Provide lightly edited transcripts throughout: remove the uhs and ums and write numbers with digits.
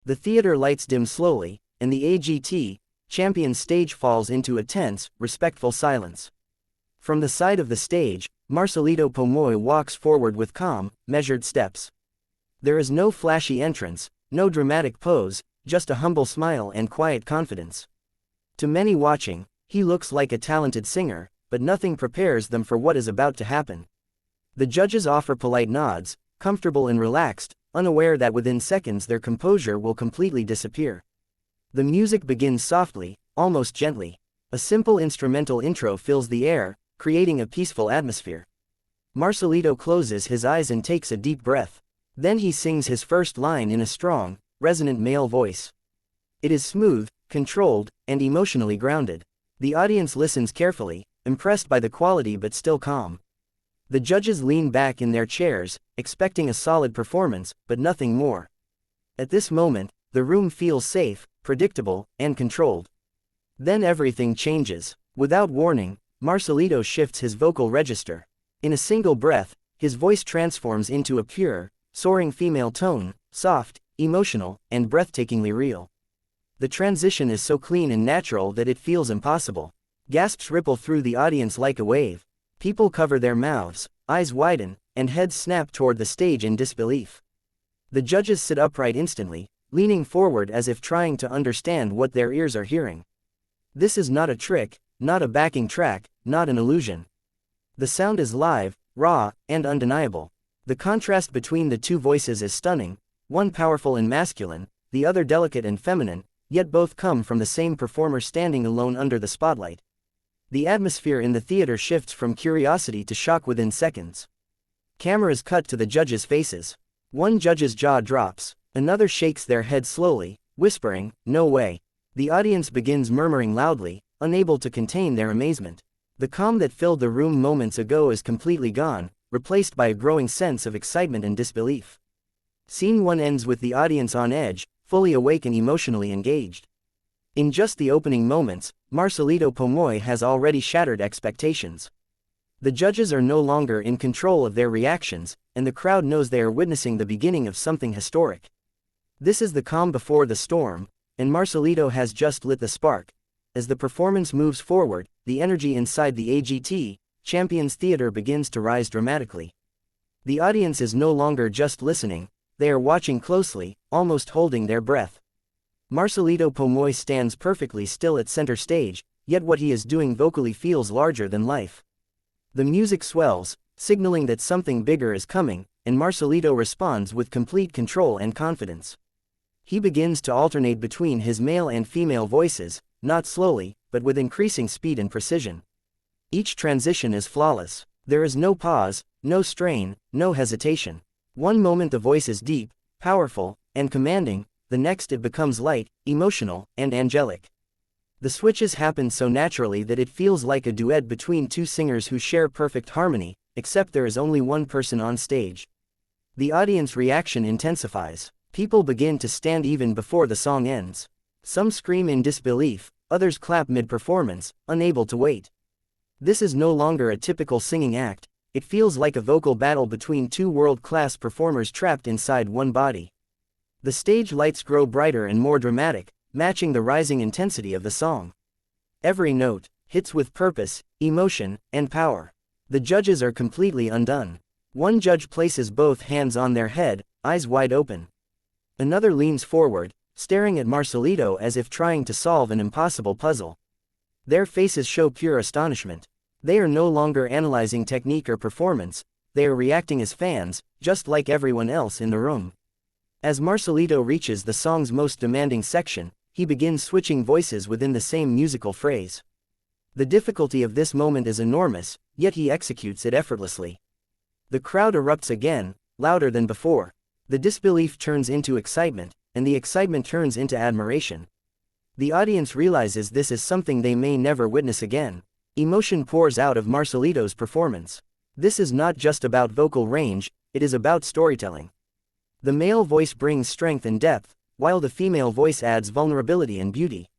The theater lights dim slowly, and the AGT Champions stage falls into a tense, respectful silence. From the side of the stage, Marcelito Pomoy walks forward with calm, measured steps. There is no flashy entrance, no dramatic pose, just a humble smile and quiet confidence. To many watching, he looks like a talented singer, but nothing prepares them for what is about to happen. The judges offer polite nods, comfortable and relaxed, unaware that within seconds their composure will completely disappear. The music begins softly, almost gently. A simple instrumental intro fills the air, creating a peaceful atmosphere. Marcelito closes his eyes and takes a deep breath. Then he sings his first line in a strong, resonant male voice. It is smooth, controlled, and emotionally grounded. The audience listens carefully, impressed by the quality but still calm. The judges lean back in their chairs, expecting a solid performance, but nothing more. At this moment, the room feels safe, predictable, and controlled. Then everything changes. Without warning, Marcelito shifts his vocal register. In a single breath, his voice transforms into a pure, soaring female tone, soft, emotional, and breathtakingly real. The transition is so clean and natural that it feels impossible. Gasps ripple through the audience like a wave. People cover their mouths, eyes widen, and heads snap toward the stage in disbelief. The judges sit upright instantly, leaning forward as if trying to understand what their ears are hearing. This is not a trick, not a backing track, not an illusion. The sound is live, raw, and undeniable. The contrast between the two voices is stunning, one powerful and masculine, the other delicate and feminine, yet both come from the same performer standing alone under the spotlight. The atmosphere in the theater shifts from curiosity to shock within seconds. Cameras cut to the judges' faces. One judge's jaw drops, another shakes their head slowly, whispering, "No way." The audience begins murmuring loudly, unable to contain their amazement. The calm that filled the room moments ago is completely gone, replaced by a growing sense of excitement and disbelief. Scene 1 ends with the audience on edge, fully awake and emotionally engaged. In just the opening moments, Marcelito Pomoy has already shattered expectations. The judges are no longer in control of their reactions, and the crowd knows they are witnessing the beginning of something historic. This is the calm before the storm, and Marcelito has just lit the spark. As the performance moves forward, the energy inside the AGT Champions theater begins to rise dramatically. The audience is no longer just listening, they are watching closely, almost holding their breath. Marcelito Pomoy stands perfectly still at center stage, yet what he is doing vocally feels larger than life. The music swells, signaling that something bigger is coming, and Marcelito responds with complete control and confidence. He begins to alternate between his male and female voices, not slowly, but with increasing speed and precision. Each transition is flawless. There is no pause, no strain, no hesitation. One moment the voice is deep, powerful, and commanding, the next it becomes light, emotional, and angelic. The switches happen so naturally that it feels like a duet between two singers who share perfect harmony, except there is only one person on stage. The audience reaction intensifies. People begin to stand even before the song ends. Some scream in disbelief, others clap mid-performance, unable to wait. This is no longer a typical singing act, it feels like a vocal battle between two world-class performers trapped inside one body. The stage lights grow brighter and more dramatic, matching the rising intensity of the song. Every note hits with purpose, emotion, and power. The judges are completely undone. One judge places both hands on their head, eyes wide open. Another leans forward, staring at Marcelito as if trying to solve an impossible puzzle. Their faces show pure astonishment. They are no longer analyzing technique or performance, they are reacting as fans, just like everyone else in the room. As Marcelito reaches the song's most demanding section, he begins switching voices within the same musical phrase. The difficulty of this moment is enormous, yet he executes it effortlessly. The crowd erupts again, louder than before. The disbelief turns into excitement, and the excitement turns into admiration. The audience realizes this is something they may never witness again. Emotion pours out of Marcelito's performance. This is not just about vocal range, it is about storytelling. The male voice brings strength and depth, while the female voice adds vulnerability and beauty.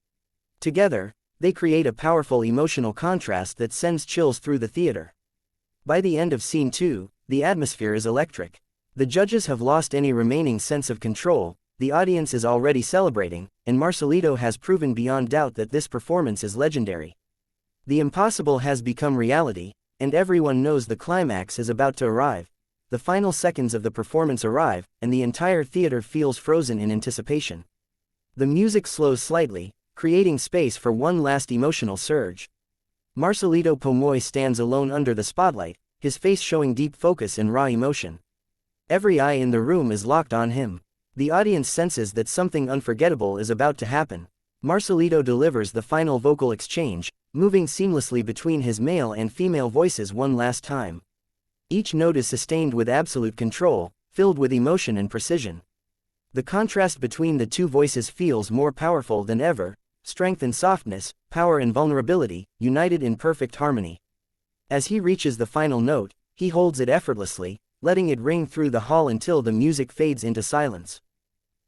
Together, they create a powerful emotional contrast that sends chills through the theater. By the end of Scene 2, the atmosphere is electric. The judges have lost any remaining sense of control, the audience is already celebrating, and Marcelito has proven beyond doubt that this performance is legendary. The impossible has become reality, and everyone knows the climax is about to arrive. The final seconds of the performance arrive, and the entire theater feels frozen in anticipation. The music slows slightly, creating space for one last emotional surge. Marcelito Pomoy stands alone under the spotlight, his face showing deep focus and raw emotion. Every eye in the room is locked on him. The audience senses that something unforgettable is about to happen. Marcelito delivers the final vocal exchange, moving seamlessly between his male and female voices one last time. Each note is sustained with absolute control, filled with emotion and precision. The contrast between the two voices feels more powerful than ever, strength and softness, power and vulnerability, united in perfect harmony. As he reaches the final note, he holds it effortlessly, letting it ring through the hall until the music fades into silence.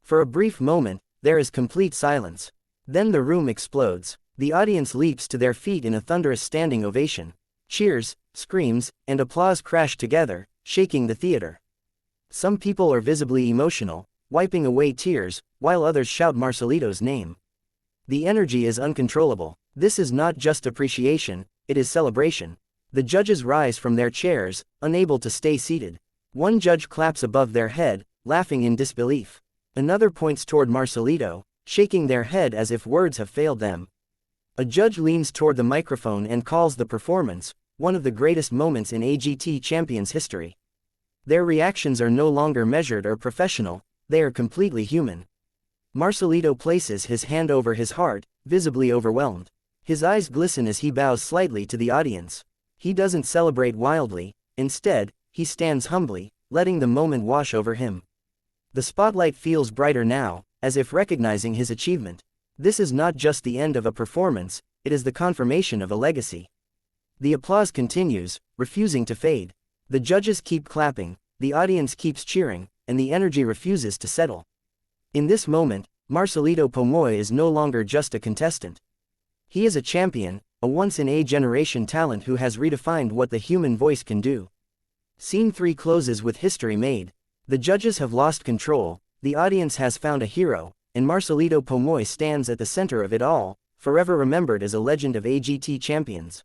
For a brief moment, there is complete silence. Then the room explodes. The audience leaps to their feet in a thunderous standing ovation. Cheers, screams, and applause crash together, shaking the theater. Some people are visibly emotional, wiping away tears, while others shout Marcelito's name. The energy is uncontrollable. This is not just appreciation, it is celebration. The judges rise from their chairs, unable to stay seated. One judge claps above their head, laughing in disbelief. Another points toward Marcelito, shaking their head as if words have failed them. A judge leans toward the microphone and calls the performance one of the greatest moments in AGT Champions history. Their reactions are no longer measured or professional, they are completely human. Marcelito places his hand over his heart, visibly overwhelmed. His eyes glisten as he bows slightly to the audience. He doesn't celebrate wildly, instead, he stands humbly, letting the moment wash over him. The spotlight feels brighter now, as if recognizing his achievement. This is not just the end of a performance, it is the confirmation of a legacy. The applause continues, refusing to fade. The judges keep clapping, the audience keeps cheering, and the energy refuses to settle. In this moment, Marcelito Pomoy is no longer just a contestant. He is a champion, a once-in-a-generation talent who has redefined what the human voice can do. Scene 3 closes with history made. The judges have lost control, the audience has found a hero, and Marcelito Pomoy stands at the center of it all, forever remembered as a legend of AGT Champions.